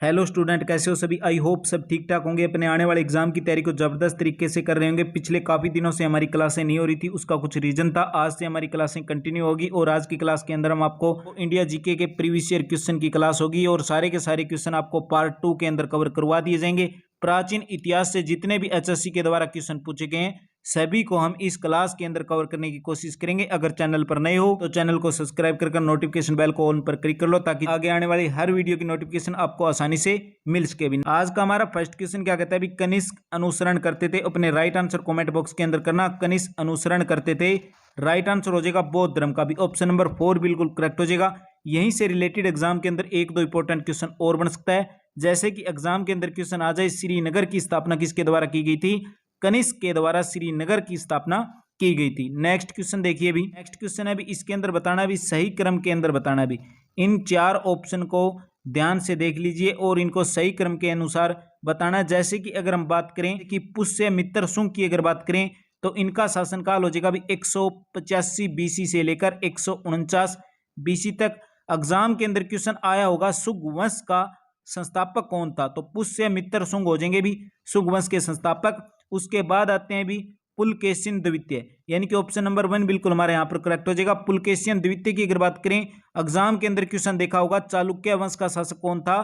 Hello student, कैसे हो सभी। आई होप सब ठीक ठाक होंगे। अपने आने वाले एग्जाम की तैयारी को जबरदस्त तरीके से कर रहे होंगे। पिछले काफ़ी दिनों से हमारी क्लासें नहीं हो रही थी, उसका कुछ रीजन था। आज से हमारी क्लासें कंटिन्यू होगी और आज की क्लास के अंदर हम आपको इंडिया जीके के प्रीवियस ईयर क्वेश्चन की क्लास होगी और सारे के सारे क्वेश्चन आपको पार्ट 2 के अंदर कवर करवा दिए जाएंगे। प्राचीन इतिहास से जितने भी एचएससी के द्वारा क्वेश्चन पूछे गए हैं सभी को हम इस क्लास के अंदर कवर करने की कोशिश करेंगे। अगर चैनल पर नए हो तो चैनल को सब्सक्राइब कर नोटिफिकेशन बेल को ऑन पर क्लिक कर लो ताकि आगे आने वाली हर वीडियो की नोटिफिकेशन आपको आसानी से मिल सके। भी आज का हमारा फर्स्ट क्वेश्चन क्या कहता है, कनिष्क अनुसरण करते थे। अपने राइट आंसर कमेंट बॉक्स के अंदर करना। कनिष्क अनुसरण करते थे, राइट आंसर हो जाएगा बौद्ध धर्म का। भी ऑप्शन नंबर 4 बिल्कुल करेक्ट हो जाएगा। यहीं से रिलेटेड एग्जाम के अंदर एक दो इंपॉर्टेंट क्वेश्चन और बन सकता है, जैसे कि एग्जाम के अंदर क्वेश्चन आ जाए श्रीनगर की स्थापना किसके द्वारा की गई थी। कनिष्क के द्वारा श्रीनगर की स्थापना की गई थी। नेक्स्ट क्वेश्चन देखिए। भी नेक्स्ट क्वेश्चन है भी इसके अंदर बताना भी सही क्रम के अंदर बताना भी। इन चार ऑप्शन को ध्यान से देख लीजिए और इनको सही क्रम के अनुसार बताना। जैसे कि अगर हम बात करें कि पुष्यमित्र शुंग की अगर बात करें तो इनका शासनकाल हो जाएगा भी 185 बीसी से लेकर 149 बीसी तक। एग्जाम के अंदर क्वेश्चन आया होगा शुंग वंश का संस्थापक कौन था, तो पुष्यमित्र शुंग हो जाएंगे भी शुंग वंश के संस्थापक। उसके बाद आते हैं भी पुलकेशिन द्वितीय, यानी कि ऑप्शन नंबर 1 बिल्कुल हमारे यहाँ पर करेक्ट हो जाएगा। पुलकेशिन द्वितीय की अगर बात करें, एग्जाम के अंदर क्वेश्चन देखा होगा चालुक्य वंश का शासक कौन था,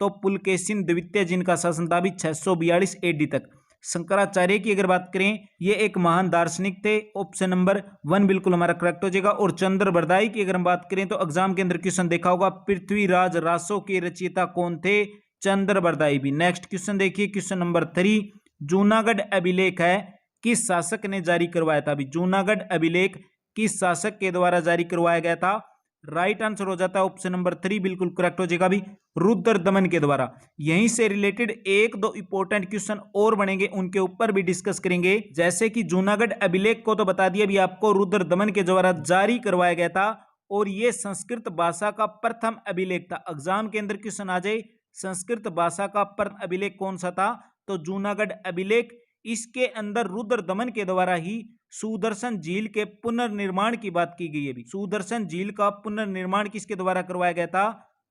तो पुलकेशिन द्वितीय जिनका शासन था भी 642 एडी तक। शंकराचार्य की अगर बात करें, ये एक महान दार्शनिक थे। ऑप्शन नंबर 1 बिल्कुल हमारा करेक्ट हो जाएगा। और चंद्रबरदाई की अगर हम बात करें तो एग्जाम के अंदर क्वेश्चन देखा होगा पृथ्वीराज रासो के रचयिता कौन थे, चंद्रबरदाई भी। नेक्स्ट क्वेश्चन देखिए, क्वेश्चन नंबर 3, जूनागढ़ अभिलेख है किस शासक ने जारी करवाया था। भी जूनागढ़ अभिलेख किस शासक के द्वारा जारी करवाया गया था, राइट आंसर हो जाता है ऑप्शन नंबर 3 बिल्कुल करेक्ट हो जाएगा भी रुद्रदमन के द्वारा। यहीं से रिलेटेड एक दो इंपॉर्टेंट क्वेश्चन और बनेंगे, उनके ऊपर भी डिस्कस करेंगे। जैसे कि जूनागढ़ अभिलेख को तो बता दिया भी आपको रुद्रदमन के द्वारा जारी करवाया गया था और यह संस्कृत भाषा का प्रथम अभिलेख था। एग्जाम के अंदर क्वेश्चन आ जाए संस्कृत भाषा का प्रथम अभिलेख कौन सा था, तो जूनागढ़ अभिलेख। इसके अंदर रुद्रदमन के द्वारा ही सुदर्शन झील के पुनर्निर्माण की बात की गई है। भी सुदर्शन झील का पुनर्निर्माण किसके द्वारा करवाया गया था,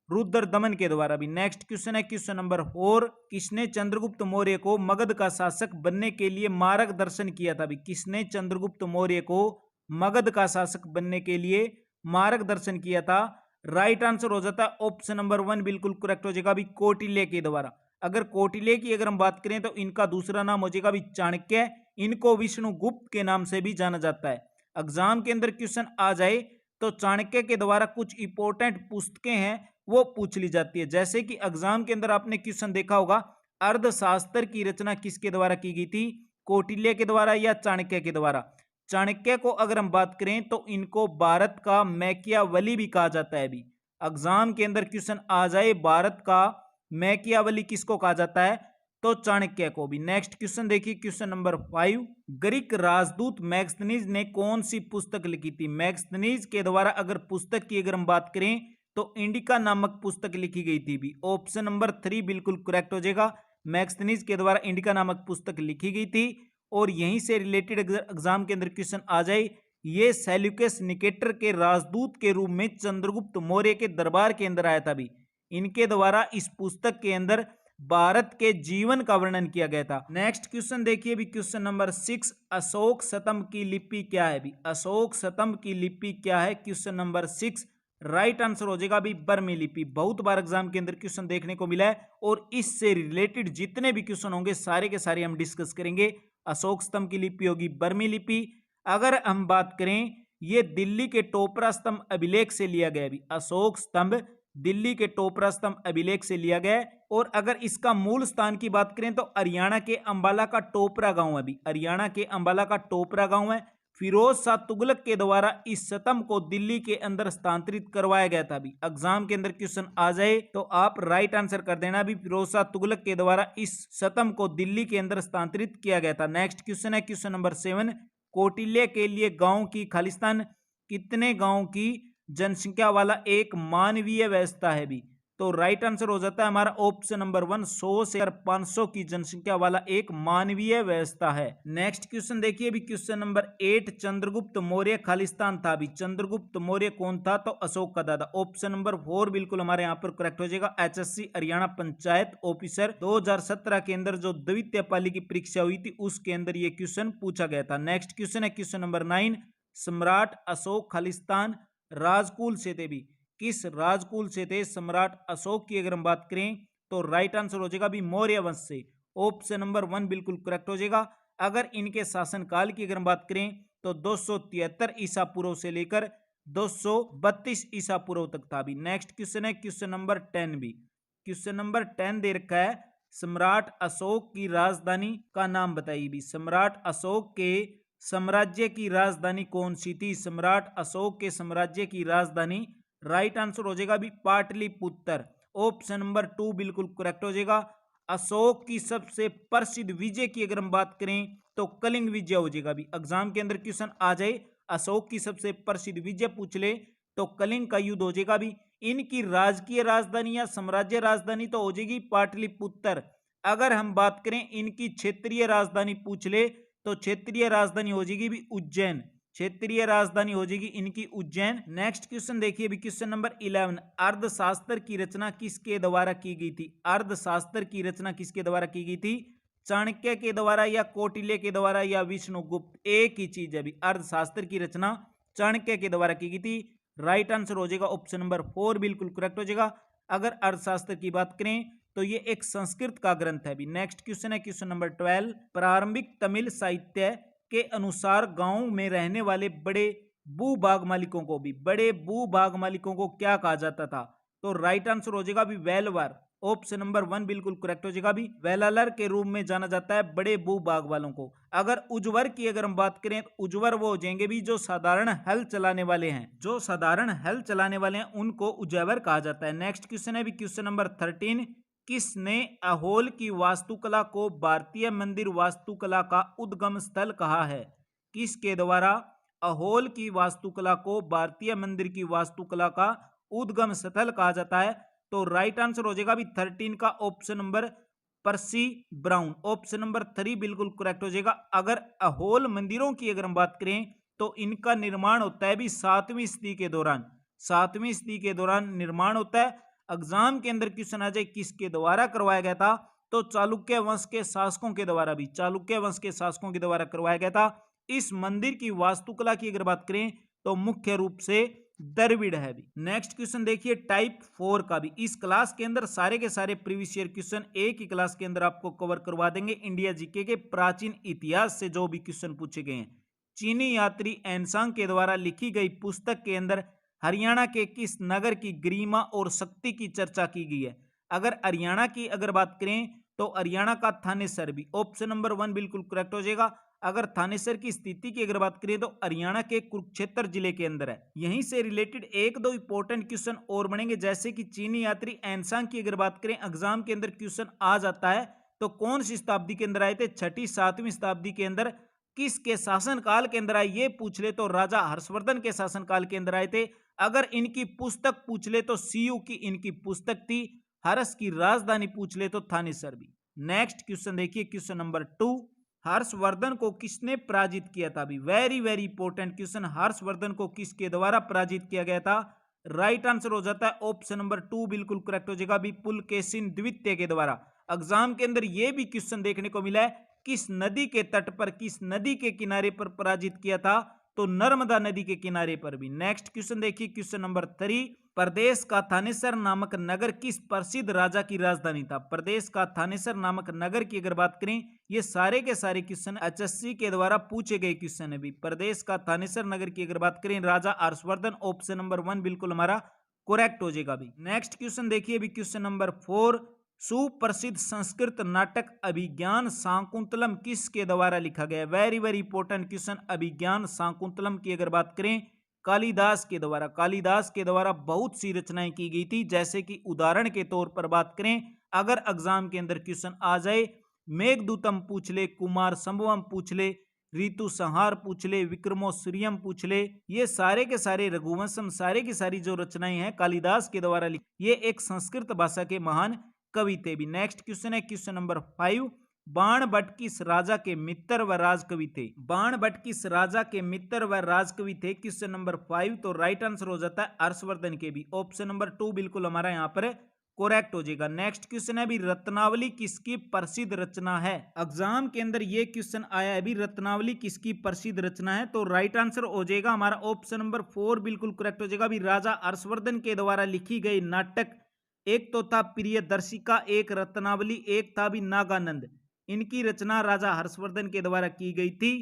रुद्रदमन के द्वारा भी। नेक्स्ट क्वेश्चन है क्वेश्चन नंबर 4, किसने चंद्रगुप्त मौर्य को मगध का शासक बनने के लिए मार्गदर्शन किया था। भी किसने चंद्रगुप्त मौर्य को मगध का शासक बनने के लिए मार्गदर्शन किया था, राइट आंसर हो जाता है ऑप्शन नंबर 1 बिल्कुल करेक्ट हो जाएगा भी कौटिल्य के द्वारा। अगर कौटिल्य की अगर हम बात करें तो इनका दूसरा नाम हो जाएगा भी चाणक्य। इनको विष्णुगुप्त के नाम से भी जाना जाता है। एग्जाम के अंदर क्वेश्चन आ जाए तो चाणक्य के द्वारा कुछ इंपॉर्टेंट पुस्तकें हैं वो पूछ ली जाती है। जैसे कि एग्जाम के अंदर आपने क्वेश्चन देखा होगा अर्थशास्त्र की रचना किसके द्वारा की गई थी, कौटिल्य के द्वारा या चाणक्य के द्वारा। चाणक्य को अगर हम बात करें तो इनको भारत का मैकियावली भी कहा जाता है। भी एग्जाम के अंदर क्वेश्चन आ जाए भारत का मैकियावली किसको कहा जाता है, तो चाणक्य को भी। नेक्स्ट क्वेश्चन देखिए, क्वेश्चन नंबर 5, ग्रीक राजदूत मैग्स्थनीज ने कौन सी पुस्तक लिखी थी। मैग्स्थनीज के द्वारा अगर पुस्तक की अगर हम बात करें तो इंडिका नामक पुस्तक लिखी गई थी। भी ऑप्शन नंबर 3 बिल्कुल करेक्ट हो जाएगा। मैग्स्थनीज के द्वारा इंडिका नामक पुस्तक लिखी गई थी। और यहीं से रिलेटेड एग्जाम के अंदर क्वेश्चन आ जाए, ये सेल्यूकस निकेटर के राजदूत के रूप में चंद्रगुप्त मौर्य के दरबार के अंदर आया था। भी इनके द्वारा इस पुस्तक के अंदर भारत के जीवन का वर्णन किया गया था। नेक्स्ट क्वेश्चन देखिए भी क्वेश्चन नंबर 6, अशोक स्तंभ की लिपि क्या है। भी अशोक स्तंभ की लिपि क्या है, क्वेश्चन नंबर 6 राइट आंसर हो जाएगा भी बर्मी लिपि। बहुत बार एग्जाम के अंदर क्वेश्चन देखने को मिला है और इससे रिलेटेड जितने भी क्वेश्चन होंगे सारे के सारे हम डिस्कस करेंगे। अशोक स्तंभ की लिपि होगी बर्मी लिपि। अगर हम बात करें, ये दिल्ली के टोपरा स्तंभ अभिलेख से लिया गया। भी अशोक स्तंभ दिल्ली के टोपरा स्तंभ अभिलेख से लिया गया। और अगर इसका मूल स्थान की बात करें तो हरियाणा के अंबाला का टोपरा गांव है। भी हरियाणा के अंबाला का टोपरा गांव है। फिरोज शाह तुगलक के द्वारा इस स्तंभ को दिल्ली के अंदर स्थानांतरित करवाया गया था। भी एग्जाम के अंदर क्वेश्चन आ जाए तो आप राइट आंसर कर देना। भी फिरोज शाह तुगलक के द्वारा इस स्तंभ को दिल्ली के अंदर स्थानांतरित किया गया था। नेक्स्ट क्वेश्चन है क्वेश्चन नंबर 7, कौटिल्य के लिए गांव की खालिस्तान कितने गांव की जनसंख्या वाला एक मानवीय व्यवस्था है। भी तो राइट आंसर हो जाता है हमारा ऑप्शन नंबर 1, 100 से 500 की जनसंख्या वाला एक मानवीय व्यवस्था है। नेक्स्ट क्वेश्चन देखिए अभी क्वेश्चन नंबर 8, चंद्रगुप्त मौर्य खालिस्तान था। अभी चंद्रगुप्त मौर्य कौन था? तो अशोक का दादा। ऑप्शन नंबर 4 बिल्कुल हमारे यहाँ पर करेक्ट हो जाएगा। एचएससी हरियाणा पंचायत ऑफिसर 2017 के अंदर जो द्वितीय पाली की परीक्षा हुई थी उसके अंदर ये क्वेश्चन पूछा गया था। नेक्स्ट क्वेश्चन है क्वेश्चन नंबर 9, सम्राट अशोक खालिस्तान राजकुल से थे। भी किस राजकुल से थे सम्राट अशोक की अगर हम बात करें तो राइट आंसर हो जाएगा भी मौर्य वंश से। ऑप्शन नंबर 1 बिल्कुल करेक्ट हो जाएगा। अगर इनके शासनकाल की अगर हम बात करें तो 273 ईसा पूर्व से लेकर 232 ईसा पूर्व तक था। भी नेक्स्ट क्वेश्चन है क्वेश्चन नंबर 10। भी क्वेश्चन नंबर 10 दे रखा है, सम्राट अशोक की राजधानी का नाम बताइए। भी सम्राट अशोक के साम्राज्य की राजधानी कौन सी थी? सम्राट अशोक के साम्राज्य की राजधानी राइट आंसर हो जाएगा भी पाटलिपुत्र। ऑप्शन नंबर 2 बिल्कुल करेक्ट हो जाएगा। अशोक की सबसे प्रसिद्ध विजय की अगर हम बात करें तो कलिंग विजय हो जाएगा। भी एग्जाम के अंदर क्वेश्चन आ जाए अशोक की सबसे प्रसिद्ध विजय पूछ ले तो कलिंग का युद्ध हो जाएगा। भी इनकी राजकीय राजधानी या साम्राज्य राजधानी तो हो जाएगी पाटलिपुत्र। अगर हम बात करें इनकी क्षेत्रीय राजधानी पूछ ले तो क्षेत्रीय राजधानी हो जाएगी भी उज्जैन। क्षेत्रीय राजधानी हो जाएगी इनकी उज्जैन। नेक्स्ट क्वेश्चन देखिए भी क्वेश्चन नंबर 11, अर्थशास्त्र की रचना किसके द्वारा की गई थी? अर्थशास्त्र की रचना किसके द्वारा की गई थी? चाणक्य के द्वारा या कौटिल्य के द्वारा या विष्णुगुप्त? एक ही चीज है भी, अर्थशास्त्र की रचना चाणक्य के द्वारा की गई थी। राइट आंसर हो जाएगा ऑप्शन नंबर 4 बिल्कुल करेक्ट हो जाएगा। अगर अर्थशास्त्र की बात करें तो ये एक संस्कृत का ग्रंथ है। भी नेक्स्ट क्वेश्चन है क्वेश्चन नंबर 12, प्रारंभिक तमिल साहित्य के अनुसार गांव में रहने वाले बड़े भूभाग मालिकों को भी बड़े भूभाग मालिकों को क्या कहा जाता था? तो राइट आंसर हो जाएगा भी वेलवर। ऑप्शन नंबर 1 बिल्कुल करेक्ट हो जाएगा। भी वेलालर के रूप में जाना जाता है बड़े भूभाग वालों को। अगर उज्वर की अगर हम बात करें तो उज्वर वो हो जाएंगे भी जो साधारण हल चलाने वाले हैं, जो साधारण हल चलाने वाले हैं उनको उज्वर कहा जाता है। नेक्स्ट क्वेश्चन है भी क्वेश्चन नंबर 13, किसने अहोल की वास्तुकला को भारतीय मंदिर वास्तुकला का उद्गम स्थल कहा है? किसके द्वारा अहोल की वास्तुकला को भारतीय मंदिर की वास्तुकला का उद्गम स्थल कहा जाता है? तो राइट आंसर हो जाएगा भी 13 का ऑप्शन नंबर पर्सी ब्राउन। ऑप्शन नंबर 3 बिल्कुल करेक्ट हो जाएगा। अगर अहोल मंदिरों की अगर हम बात करें तो इनका निर्माण होता है भी 7वीं सदी के दौरान। 7वीं सदी के दौरान निर्माण होता है। एग्जाम के अंदर क्वेश्चन आ जाए किसके द्वारा करवाया गया था तो चालुक्य वंश के शासकों के द्वारा। भी चालुक्य वंश के शासकों के द्वारा करवाया गया था। इस मंदिर की वास्तुकला की अगर बात करें तो मुख्य रूप से द्रविड़ है। भी नेक्स्ट क्वेश्चन देखिए टाइप 4 का। भी इस क्लास के अंदर सारे के सारे प्रीवियस ईयर क्वेश्चन एक ही क्लास के अंदर आपको कवर करवा देंगे। इंडिया जीके के प्राचीन इतिहास से जो भी क्वेश्चन पूछे गए हैं। चीनी यात्री एनसांग के द्वारा लिखी गई पुस्तक के अंदर हरियाणा के किस नगर की गरिमा और शक्ति की चर्चा की गई है? अगर हरियाणा की अगर बात करें तो हरियाणा का थानेसर। भी ऑप्शन नंबर 1 बिल्कुल करेक्ट हो जाएगा। अगर थानेसर की स्थिति की अगर बात करें तो हरियाणा के कुरुक्षेत्र जिले के अंदर है। यहीं से रिलेटेड एक दो इंपॉर्टेंट क्वेश्चन और बनेंगे, जैसे कि चीनी यात्री एनसांग की अगर बात करें एग्जाम के अंदर क्वेश्चन आ जाता है तो कौन सी शताब्दी के अंदर आए थे? 6ठी 7वीं शताब्दी के अंदर। किसके शासनकाल के अंदर आए ये पूछ ले तो राजा हर्षवर्धन के शासनकाल के अंदर आए थे। अगर इनकी पुस्तक पूछ ले तो सीयू की इनकी पुस्तक थी। हर्ष की राजधानी पूछ ले तो थानेसर। भी नेक्स्ट क्वेश्चन देखिए क्वेश्चन नंबर 2, हर्षवर्धन को किसने पराजित किया था? भी very very important question, Harshvardhan को किसके द्वारा पराजित किया गया था? राइट आंसर हो जाता है ऑप्शन नंबर 2 बिल्कुल करेक्ट हो जाएगा। भी पुलकेशिन द्वितीय के द्वारा। एग्जाम के अंदर यह भी क्वेश्चन देखने को मिला है किस नदी के तट पर, किस नदी के किनारे पर पराजित किया था? तो नर्मदा नदी के किनारे पर। भी नेक्स्ट क्वेश्चन देखिए क्वेश्चन नंबर 3, प्रदेश का थानेसर नामक नगर किस प्रसिद्ध राजा की राजधानी था? प्रदेश का थानेसर नामक नगर की अगर बात करें, ये सारे के सारे क्वेश्चन एचएससी के द्वारा पूछे गए क्वेश्चन है। भी प्रदेश का थानेसर नगर की अगर बात करें राजा हर्षवर्धन। ऑप्शन नंबर 1 बिल्कुल हमारा करेक्ट हो जाएगा। भी नेक्स्ट क्वेश्चन देखिए भी क्वेश्चन नंबर 4, सुप्रसिद्ध संस्कृत नाटक अभिज्ञान शाकुंतलम किसके द्वारा लिखा गया? Very very important question. Abhijnana Shakuntalam की अगर बात करें कालिदास के द्वारा। कालिदास के द्वारा बहुत सी रचनाएं की गई थी, जैसे कि उदाहरण के तौर पर बात करें अगर एग्जाम के अंदर क्वेश्चन आ जाए मेघदूतम पूछ ले, कुमार संभवम पूछ ले, ऋतु संहार पूछ ले, विक्रमोत्सरियम पूछ ले, ये सारे के सारे रघुवंशम सारे की सारी जो रचनाएं हैं कालिदास के द्वारा लिखी, ये एक संस्कृत भाषा के महान कवि थे भी। नेक्स्ट क्वेश्चन है क्वेश्चन नंबर 5, बाणभट्ट किस राजा के मित्र व राजकवि थे? बाणभट्ट किस राजा के मित्र व राजकवि थे? क्वेश्चन नंबर 5, तो राइट आंसर हो जाता है हर्षवर्धन के भी। ऑप्शन नंबर 2 बिल्कुल हमारा यहाँ पर करेक्ट हो जाएगा। नेक्स्ट क्वेश्चन है भी रत्नावली किसकी प्रसिद्ध रचना है? एग्जाम के अंदर ये क्वेश्चन आया है भी रत्नावली किसकी प्रसिद्ध रचना है, तो राइट आंसर हो जाएगा हमारा ऑप्शन नंबर 4 बिल्कुल करेक्ट हो जाएगा भी। राजा हर्षवर्धन के द्वारा लिखी गई नाटक, एक तो था प्रियदर्शिका, एक रत्नावली, एक था भी नागानंद। इनकी रचना राजा हर्षवर्धन के द्वारा की गई थी।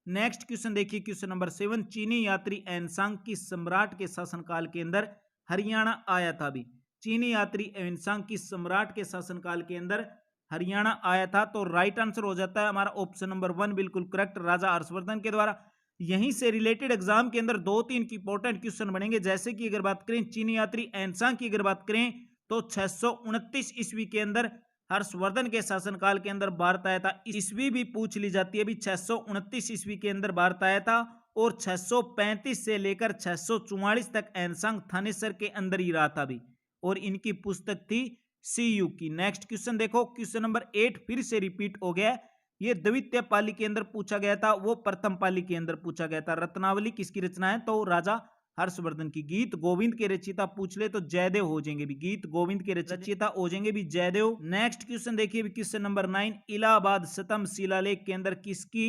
नेक्स्ट क्वेश्चन देखिए क्वेश्चन नंबर 7, चीनी यात्री एनसांग किस सम्राट के शासनकाल के अंदर हरियाणा आया था भी? चीनी यात्री एनसांग किस सम्राट के शासनकाल के अंदर हरियाणा आया था, तो राइट आंसर हो जाता है हमारा ऑप्शन नंबर 1 बिल्कुल करेक्ट, राजा हर्षवर्धन के द्वारा। यहीं से रिलेटेड एग्जाम के अंदर 2-3 इंपॉर्टेंट क्वेश्चन बनेंगे, जैसे कि अगर बात करें चीनी यात्री एनसांग की अगर बात करें तो 629 ईस्वी के अंदर हर्षवर्धन के शासनकाल के अंदर भारत आया था। ईस्वी भी पूछ ली जाती है भी 629 ईस्वी के अंदर भारत आया था, और 635 से लेकर 644 तक एनसांग थानेसर के अंदर ही रहा था भी, और इनकी पुस्तक थी सीयू की। नेक्स्ट क्वेश्चन देखो क्वेश्चन नंबर 8 फिर से रिपीट हो गया, ये द्वितीय पाली के अंदर पूछा गया था, वो प्रथम पाली के अंदर पूछा गया था। रत्नावली किसकी रचना है, तो राजा हर्षवर्धन की। गीत गोविंद के रचयिता पूछ ले तो जयदेव हो जाएंगे भी, गीत गोविंद के रचयिता हो जाएंगे भी जयदेव। नेक्स्ट क्वेश्चन देखिए क्वेश्चन नंबर 9, इलाहाबाद स्तंभ शिलालेख के अंदर किसकी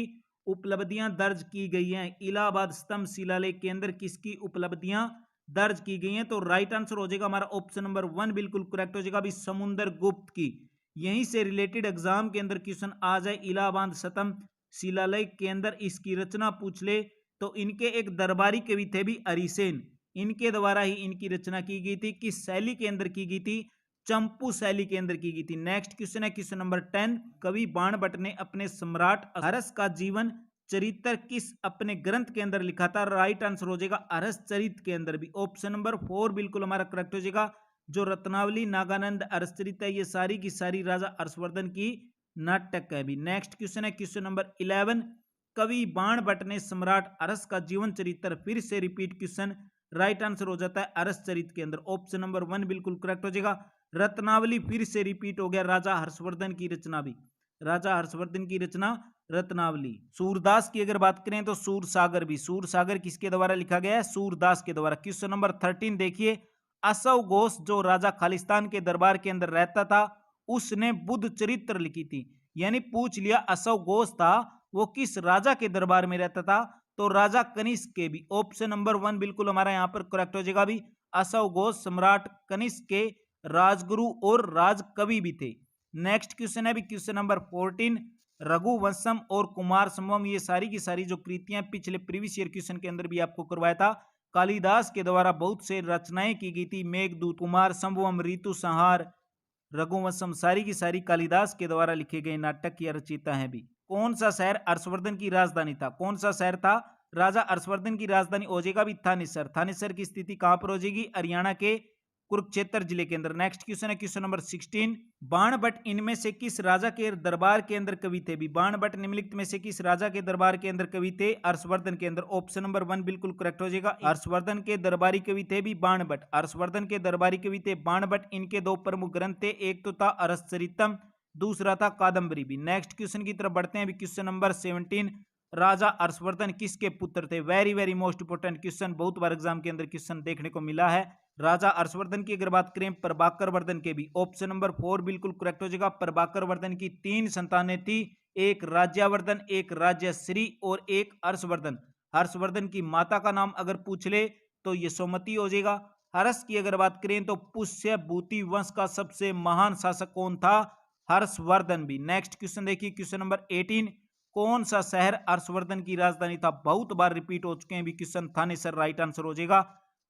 उपलब्धियां दर्ज की गई हैं? इलाहाबाद स्तंभ शिलालेख के अंदर किसकी उपलब्धियां दर्ज की गई हैं, तो राइट आंसर हो जाएगा हमारा ऑप्शन नंबर 1 बिल्कुल करेक्ट हो जाएगा भी, समुद्र गुप्त की। यहीं से रिलेटेड एग्जाम के अंदर क्वेश्चन आ जाए, इलाहाबाद स्तंभ शिलालेख के अंदर इसकी रचना पूछ ले तो इनके एक दरबारी कवि थे भी हरिसेन, इनके द्वारा ही इनकी रचना की गई थी। किस शैली के अंदर की गई थी? चंपू शैली के अंदर की गई थी। नेक्स्ट क्वेश्चन है क्वेश्चन नंबर 10, कवि बाणभट्ट ने अपने सम्राट हर्ष का जीवन चरित्र किस अपने ग्रंथ के अंदर लिखा था? राइट आंसर हो जाएगा हर्ष चरित के अंदर भी। ऑप्शन नंबर 4 बिल्कुल हमारा करेक्ट हो जाएगा। जो रत्नावली, नागानंद, हर्ष चरित है, ये सारी की सारी राजा हर्षवर्धन की नाटक है भी। नेक्स्ट क्वेश्चन है क्वेश्चन नंबर 11, कवि बाणभट्ट ने सम्राट हर्ष का जीवन चरित्र, फिर से रिपीट क्वेश्चन, राइट आंसर हो जाता है हर्ष चरित के अंदर। ऑप्शन नंबर 1 बिल्कुल करेक्ट हो जाएगा। रत्नावली फिर से रिपीट हो गया, राजा हर्षवर्धन की रचना भी, राजा हर्षवर्धन की रचना रत्नावली। सूरदास की अगर बात करें तो सूरसागर भी, सूरसागर किसके द्वारा लिखा गया है? सूरदास के द्वारा। क्वेश्चन नंबर 13 देखिए, असव घोष जो राजा खालिस्तान के दरबार के अंदर रहता था, उसने बुद्ध चरित्र लिखी थी। यानी पूछ लिया असव घोष था वो किस राजा के दरबार में रहता था, तो राजा कनिष्क के भी। ऑप्शन नंबर 1 बिल्कुल हमारा यहाँ पर करेक्ट हो जाएगा भी, असव घोष सम्राट कनिष्क के राजगुरु और राजकवि भी थे। नेक्स्ट क्वेश्चन है भी क्वेश्चन नंबर 14, रघुवंशम और कुमार संभवम, ये सारी की सारी जो कृतियां पिछले प्रीवियस ईयर क्वेश्चन के अंदर भी आपको करवाया था, कालिदास के द्वारा बहुत से रचनाएं की गई थी। मेघदूत, कुमार संभवम, ऋतु संहार, रघुवंशम, सारी की सारी कालिदास के द्वारा लिखे गए नाटक या रचयिता हैं भी। कौन सा शहर हर्षवर्धन की राजधानी था? कौन सा शहर था राजा हर्षवर्धन की राजधानी? हो जाएगा भी थानेसर। थानेसर की स्थिति कहां पर हो जाएगी? हरियाणा के कुरुक्षेत्र जिले के अंदर। नेक्स्ट क्वेश्चन है क्वेश्चन नंबर 16, बाणभट्ट इनमें से किस राजा के दरबार के अंदर कवि थे भी? बाणभट्ट निम्नलिखित में से किस राजा के दरबार के अंदर कवि थे? हर्षवर्धन के अंदर। ऑप्शन नंबर 1 बिल्कुल करेक्ट हो जाएगा, हर्षवर्धन के दरबारी कवि थे भी बाणभट्ट, हर्षवर्धन के दरबारी कवि थे बाणभट्ट। इनके दो प्रमुख ग्रंथ थे, एक तो था हर्षचरितम, दूसरा था कादम्बरी भी। नेक्स्ट क्वेश्चन की तरफ बढ़ते हैं, क्वेश्चन नंबर 17, राजा हर्षवर्धन किसके पुत्र थे? Very very most important question, बहुत बार एग्जाम के अंदर क्वेश्चन देखने को मिला है। राजा हर्षवर्धन की अगर बात करें प्रभाकर वर्धन के भी। ऑप्शन नंबर 4 बिल्कुल करेक्ट हो जाएगा। प्रभाकर वर्धन की 3 संतानें थी, एक राज्यवर्धन, एक राज्यश्री और एक हर्षवर्धन। हर्षवर्धन की माता का नाम अगर पूछ ले तो यशोमती हो जाएगा। हर्ष की अगर बात करें तो पुष्य भूति वंश का सबसे महान शासक कौन था? हर्षवर्धन भी। नेक्स्ट क्वेश्चन देखिए क्वेश्चन नंबर 18, कौन सा शहर हर्षवर्धन की राजधानी था? बहुत बार रिपीट हो चुके हैं भी क्वेश्चन, थानेसर राइट आंसर हो जाएगा।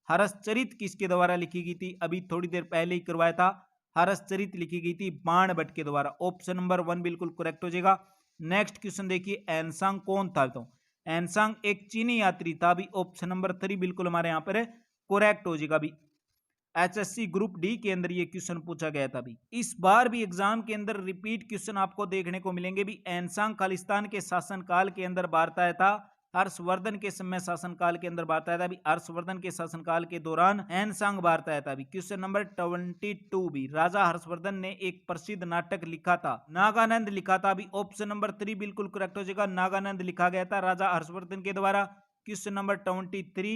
हर्षचरित किसके द्वारा लिखी गई थी? अभी थोड़ी देर पहले ही करवाया था, हर्षचरित लिखी गई थी बाणभट्ट के द्वारा। ऑप्शन नंबर 1 बिल्कुल करेक्ट हो जाएगा। नेक्स्ट क्वेश्चन देखिए, एनसांग कौन था? तो एनसांग एक चीनी यात्री था भी। ऑप्शन नंबर 3 बिल्कुल हमारे यहाँ पर करेक्ट हो जाएगा भी। HSC ग्रुप डी के अंदर ये क्वेश्चन पूछा गया था भी। इस बार भी एग्जाम के अंदर रिपीट क्वेश्चन आपको देखने को मिलेंगे भी। एनसांग खालिस्तान के शासनकाल के अंदर भारत आया था, हर्षवर्धन के समय शासनकाल के अंदर भारत आया था भी। हर्षवर्धन के शासनकाल के दौरान एनसांग भारत आया था भी। क्वेश्चन नंबर 22 भी, राजा हर्षवर्धन ने एक प्रसिद्ध नाटक लिखा था, नागानंद लिखा था भी। ऑप्शन नंबर 3 बिल्कुल करेक्ट हो जाएगा, नागानंद लिखा गया था राजा हर्षवर्धन के द्वारा। क्वेश्चन नंबर 23,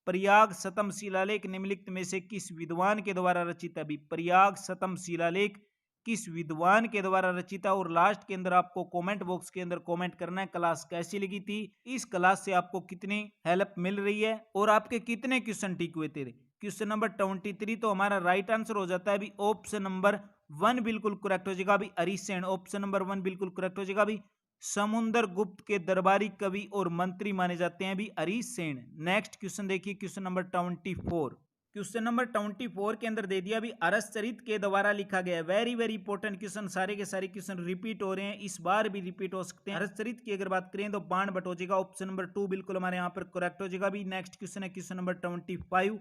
प्रयाग सतम शिलालेख निम्नलिखित में से किस विद्वान के द्वारा रचित है भी। प्रयाग सतम शिलालेख किस विद्वान के द्वारा रचित है। और लास्ट के अंदर आपको कमेंट बॉक्स के अंदर कमेंट करना है क्लास कैसी लगी थी, इस क्लास से आपको कितनी हेल्प मिल रही है और आपके कितने क्वेश्चन ठीक हुए थे। क्वेश्चन नंबर 23 तो हमारा राइट आंसर हो जाता है भी ऑप्शन नंबर 1 बिल्कुल करेक्ट हो जाएगा भी, हरिसेन। ऑप्शन नंबर 1 बिल्कुल करेक्ट हो जाएगा भी। समुद्र गुप्त के दरबारी कवि और मंत्री माने जाते हैं भी हरिसेन। नेक्स्ट क्वेश्चन देखिए, क्वेश्चन नंबर 24। क्वेश्चन नंबर 24 के अंदर दे दिया भी, हर्षचरित के द्वारा लिखा गया। वेरी वेरी इंपॉर्टेंट क्वेश्चन, सारे के सारे क्वेश्चन रिपीट हो रहे हैं, इस बार भी रिपीट हो सकते हैं। हर्षचरित की अगर बात करें तो बाण भट्ट हो जाएगा। ऑप्शन नंबर 2 बिल्कुल हमारे यहाँ पर करेक्ट हो जाएगा भी। नेक्स्ट क्वेश्चन है क्वेश्चन नंबर 25।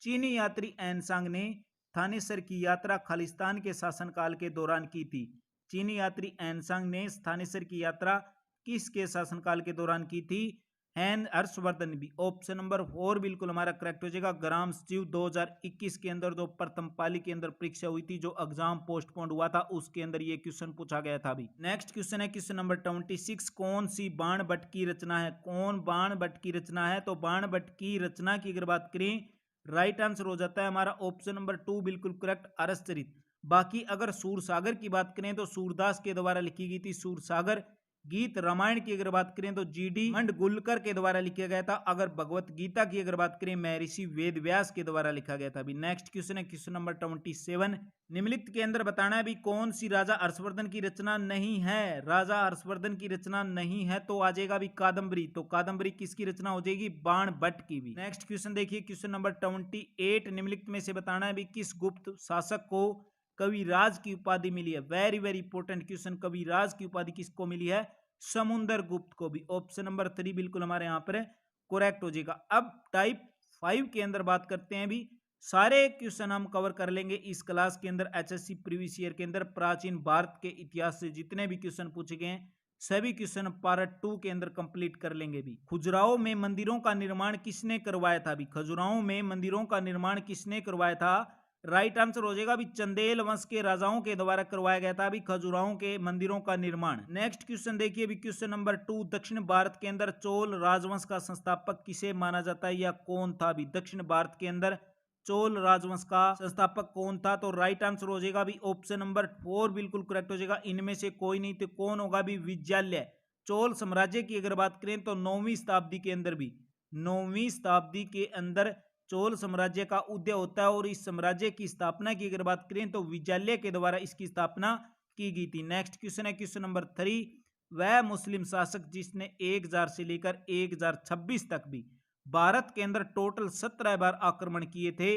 चीनी यात्री एनसांग ने थानेसर की यात्रा खालिस्तान के शासनकाल के दौरान की थी। चीनी यात्री एनसांग ने थानेसर की यात्रा किसके शासनकाल के दौरान की थी। हर्षवर्धन भी। ऑप्शन नंबर 4 बिल्कुल हमारा करेक्ट हो जाएगा। ग्राम सचिव 2021 के अंदर जो प्रथम पाली के अंदर परीक्षा हुई थी, जो एग्जाम पोस्टपोन्ड हुआ था, उसके अंदर ये क्वेश्चन पूछा गया था भी। नेक्स्ट क्वेश्चन है क्वेश्चन नंबर 26। कौन सी बाण भट्ट की रचना है। कौन बाण भट्ट की रचना है। तो बाण भट्ट की रचना की अगर बात करें, राइट आंसर हो जाता है हमारा ऑप्शन नंबर 2 बिल्कुल करेक्ट, हर्षचरित। बाकी अगर सूरसागर की बात करें तो सूरदास के द्वारा लिखी गई थी सूरसागर। गीत रामायण की अगर बात करें तो जीडी मंडगुलकर के द्वारा लिखा गया था। अगर भगवत गीता की अगर बात करें, महर्षि वेदव्यास के द्वारा लिखा गया था भी। नेक्स्ट क्वेश्चन है क्वेश्चन नंबर 27। निम्नलिखित के अंदर बताना है भी कौन सी राजा हर्षवर्धन की रचना नहीं है। राजा हर्षवर्धन की रचना नहीं है तो आ जाएगा भी कादम्बरी। तो कादम्बरी किसकी रचना हो जाएगी, बाण भट्ट की भी। नेक्स्ट क्वेश्चन देखिए क्वेश्चन नंबर 28। निम्नलिखित में से बताना है भी किस गुप्त शासक को कविराज की उपाधि मिली है। वेरी वेरी इंपॉर्टेंट क्वेश्चन, कविराज की उपाधि किसको मिली है, समुद्र गुप्त को भी। ऑप्शन नंबर 3 बिल्कुल हमारे यहाँ पर करेक्ट हो जाएगा। अब टाइप 5 के अंदर बात करते हैं भी, सारे क्वेश्चन हम कवर कर लेंगे इस क्लास के अंदर। एचएससी प्रीवियस ईयर के अंदर प्राचीन भारत के इतिहास से जितने भी क्वेश्चन पूछे गए हैं, सभी क्वेश्चन पार्ट 2 के अंदर कंप्लीट कर लेंगे भी। खजुराहो में मंदिरों का निर्माण किसने करवाया था भी। खजुराहो में मंदिरों का निर्माण किसने करवाया था। राइट आंसर हो जाएगा भी चंदेल वंश के राजाओं के द्वारा करवाया गया था भी खजुराहो के मंदिरों का निर्माण। नेक्स्ट क्वेश्चन देखिए भी क्वेश्चन नंबर 2। दक्षिण भारत के अंदर चोल राजवंश का संस्थापक किसे माना जाता है या कौन था भी। दक्षिण भारत के अंदर चोल राजवंश का संस्थापक कौन था। तो राइट आंसर हो जाएगा भी ऑप्शन नंबर 4 बिल्कुल करेक्ट हो जाएगा। इनमें से कोई नहीं तो कौन होगा भी, विजयालय। चोल साम्राज्य की अगर बात करें तो 9वीं शताब्दी के अंदर भी, 9वीं शताब्दी के अंदर चोल साम्राज्य का उदय होता है। और इस साम्राज्य की स्थापना की अगर बात करें तो विजयालय के द्वारा इसकी स्थापना की गई थी। नेक्स्ट क्वेश्चन है क्वेश्चन नंबर 3। वह मुस्लिम शासक जिसने 1000 से लेकर 1026 तक भी भारत के अंदर टोटल 17 बार आक्रमण किए थे,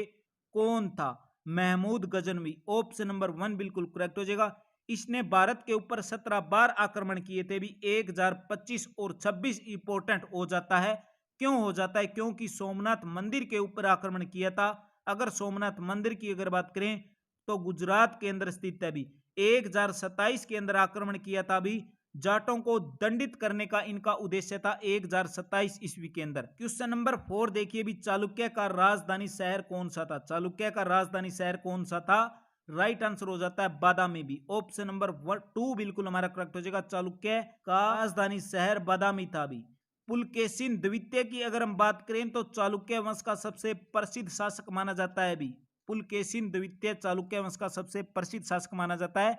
कौन था। महमूद गजनवी। ऑप्शन नंबर 1 बिल्कुल करेक्ट हो जाएगा। इसने भारत के ऊपर 17 बार आक्रमण किए थे भी। 1025 और 26 इंपोर्टेंट हो जाता है। क्यों हो जाता है, क्योंकि सोमनाथ मंदिर के ऊपर आक्रमण किया था। अगर सोमनाथ मंदिर की अगर बात करें तो गुजरात के अंदर स्थित है भी। 1027 के अंदर आक्रमण किया था भी। जाटों को दंडित करने का इनका उद्देश्य था 1027 ईस्वी के अंदर। क्वेश्चन नंबर 4 देखिए भी, चालुक्य का राजधानी शहर कौन सा था। चालुक्य का राजधानी शहर कौन सा था। राइट आंसर हो जाता है बादामी भी। ऑप्शन नंबर 2 बिल्कुल हमारा करेक्ट हो जाएगा। चालुक्य का राजधानी शहर बादामी था भी। पुलकेशिन द्वितीय की अगर हम बात करें तो चालुक्य वंश का सबसे प्रसिद्ध शासक माना जाता है भी। पुलकेशिन द्वितीय चालुक्य वंश का सबसे प्रसिद्ध शासक माना जाता है।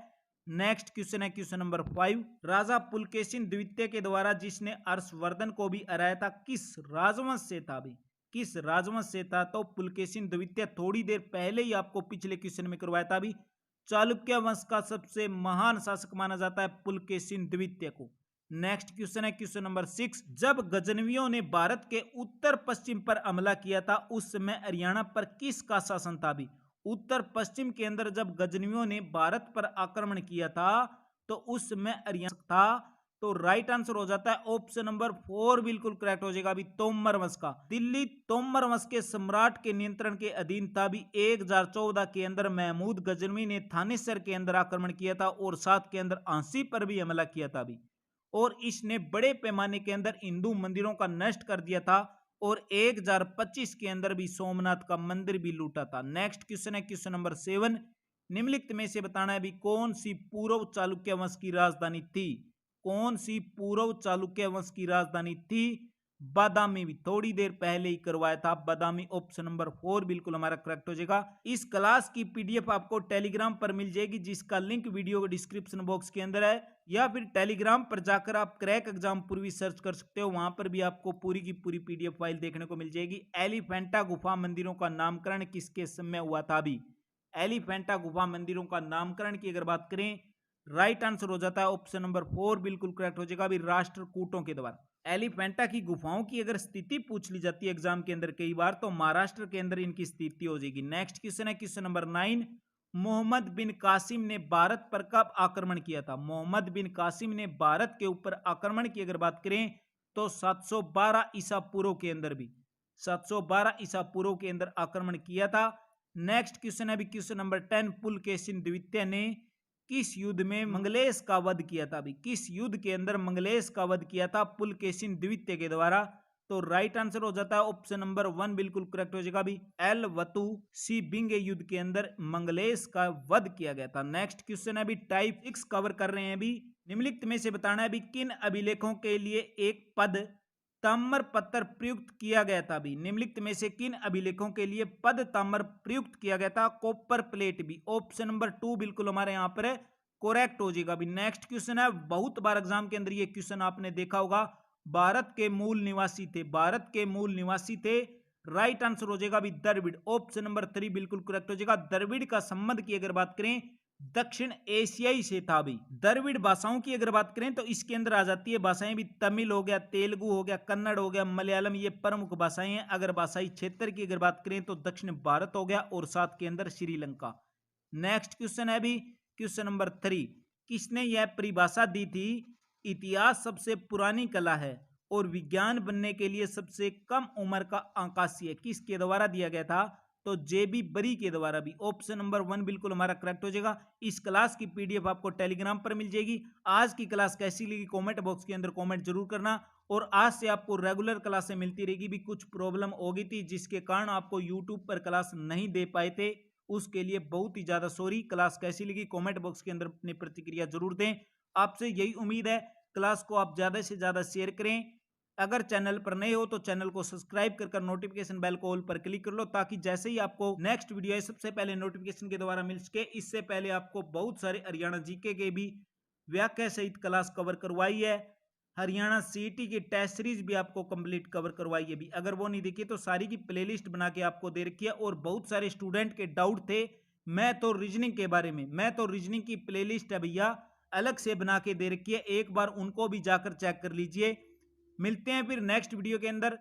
नेक्स्ट क्वेश्चन है क्वेश्चन नंबर 5। राजा पुलकेशिन द्वितीय के द्वारा जिसने हर्षवर्धन को भी हराया था, किस राजवंश से था भी। किस राजवंश से था। तो पुलकेशिन द्वितीय थोड़ी देर पहले ही आपको पिछले क्वेश्चन में करवाया था भी। चालुक्य वंश का सबसे महान शासक माना जाता है पुलकेशिन द्वितीय को। नेक्स्ट क्वेश्चन है क्वेश्चन नंबर 6। जब गजनवियों ने भारत के उत्तर पश्चिम पर हमला किया था, उस समय हरियाणा पर किसका शासन था भी। उत्तर पश्चिम के अंदर जब गजनवियों ने भारत पर आक्रमण किया था तो उस समय हरियाणा था तो राइट आंसर हो जाता है ऑप्शन नंबर 4 बिल्कुल करेक्ट हो जाएगा अभी तोमरमस का। दिल्ली तोमरमस के सम्राट के नियंत्रण के अधीन था। अभी 1014 के अंदर महमूद गजनवी ने थानेसर के अंदर आक्रमण किया था और 7 के अंदर आंसी पर भी हमला किया था अभी, और इसने बड़े पैमाने के अंदर हिंदू मंदिरों का नष्ट कर दिया था और 1025 के अंदर भी सोमनाथ का मंदिर भी लूटा था। नेक्स्ट क्वेश्चन है क्वेश्चन नंबर 7। निम्नलिखित में से बताना है अभी कौन सी पूर्व चालुक्य वंश की राजधानी थी। कौन सी पूर्व चालुक्य वंश की राजधानी थी। बादामी भी थोड़ी देर पहले ही करवाया था बादामी। ऑप्शन नंबर 4 बिल्कुल हमारा करेक्ट हो जाएगा। इस क्लास की पीडीएफ आपको टेलीग्राम पर मिल जाएगी जिसका लिंक वीडियो के डिस्क्रिप्शन बॉक्स के अंदर है, या फिर टेलीग्राम पर जाकर आप क्रैक एग्जाम पूर्वी सर्च कर सकते हो, वहां पर भी आपको पूरी की पूरी पीडीएफ फाइल देखने को मिल जाएगी। एलिफेंटा गुफा मंदिरों का नामकरण किसके समय हुआ था। अभी एलिफेंटा गुफा मंदिरों का नामकरण की अगर बात करें, राइट आंसर हो जाता है ऑप्शन नंबर 4 बिल्कुल करेक्ट हो जाएगा अभी राष्ट्रकूटों के द्वारा। एलिफेंटा की गुफाओं की अगर स्थिति पूछ ली जाती है एग्जाम के अंदर कई बार, तो महाराष्ट्र के अंदर इनकी स्थिति हो जाएगी। नेक्स्ट क्वेश्चन है क्वेश्चन नंबर 9। मोहम्मद बिन कासिम ने भारत पर कब आक्रमण किया था। मोहम्मद बिन कासिम ने भारत के ऊपर आक्रमण की अगर बात करें तो 712 ईसा पूर्व के अंदर भी 712 ईसा पूर्व के अंदर आक्रमण किया था। नेक्स्ट क्वेश्चन है अभी क्वेश्चन नंबर 10। पुलकेशिन द्वितीय ने किस युद्ध में मंगलेश का वध किया था। अभी किस युद्ध के अंदर मंगलेश का वध किया था पुलकेशिन द्वितीय के द्वारा। तो राइट आंसर हो जाता है ऑप्शन नंबर 1 बिल्कुल करेक्ट हो जाएगा अभी एल वतु सी बिंगे युद्ध के अंदर मंगलेश का वध किया गया था। नेक्स्ट क्वेश्चन है अभी टाइप 6 कवर कर रहे हैं अभी। निम्नलिखित में से बताना है अभी किन अभिलेखों के लिए एक पद ताम्र पत्थर प्रयुक्त किया गया था। अभी निम्नलिखित में से किन अभिलेखों के लिए पद ताम्र प्रयुक्त किया गया था। कॉपर प्लेट भी ऑप्शन नंबर 2 बिल्कुल हमारे यहाँ पर करेक्ट हो जाएगा। अभी नेक्स्ट क्वेश्चन है, बहुत बार एग्जाम के अंदर ये क्वेश्चन आपने देखा होगा, भारत के मूल निवासी थे। भारत के मूल निवासी थे, राइट आंसर हो जाएगा अभी द्रविड़। ऑप्शन नंबर 3 बिल्कुल करेक्ट हो जाएगा। द्रविड़ का संबंध की अगर बात करें दक्षिण एशियाई से था। अभी द्रविड़ भाषाओं की अगर बात करें तो इसके अंदर आ जाती है भाषाएं भी तमिल हो गया, तेलुगु हो गया, कन्नड़ हो गया, मलयालम, ये प्रमुख भाषाएं हैं। अगर भाषाई क्षेत्र की अगर बात करें तो दक्षिण भारत हो गया और साथ के अंदर श्रीलंका। नेक्स्ट क्वेश्चन है अभी क्वेश्चन नंबर 3। किसने यह परिभाषा दी थी, इतिहास सबसे पुरानी कला है और विज्ञान बनने के लिए सबसे कम उम्र का आकाशीय, किसके द्वारा दिया गया था। तो जेबी बरी के द्वारा भी। ऑप्शन नंबर 1 बिल्कुल हमारा करेक्ट हो जाएगा। इस क्लास की पीडीएफ आपको टेलीग्राम पर मिल जाएगी। आज की क्लास कैसी लगी कमेंट बॉक्स के अंदर कमेंट जरूर करना, और आज से आपको रेगुलर क्लासें मिलती रहेगी। भी कुछ प्रॉब्लम हो गई थी जिसके कारण आपको यूट्यूब पर क्लास नहीं दे पाए थे, उसके लिए बहुत ही ज्यादा सॉरी। क्लास कैसी लगी कमेंट बॉक्स के अंदर अपनी प्रतिक्रिया जरूर दें। आपसे यही उम्मीद है, क्लास को आप ज्यादा से ज्यादा शेयर करें। अगर चैनल पर नए हो तो चैनल को सब्सक्राइब कर नोटिफिकेशन बेल को ऑल पर क्लिक कर लो, ताकि जैसे ही आपको नेक्स्ट वीडियो है सबसे पहले नोटिफिकेशन के द्वारा मिल सके। इससे पहले आपको बहुत सारे हरियाणा जीके के भी व्याख्या सहित क्लास कवर करवाई है। हरियाणा सीईटी की टेस्ट सीरीज भी आपको कंप्लीट कवर करवाई है। भी अगर वो नहीं देखी तो सारी की प्लेलिस्ट बना के आपको दे रखी है। और बहुत सारे स्टूडेंट के डाउट थे मैं तो रीजनिंग के बारे में, मैं तो रीजनिंग की प्लेलिस्ट है भैया अलग से बना के दे रखी है, एक बार उनको भी जाकर चेक कर लीजिए। मिलते हैं फिर नेक्स्ट वीडियो के अंदर।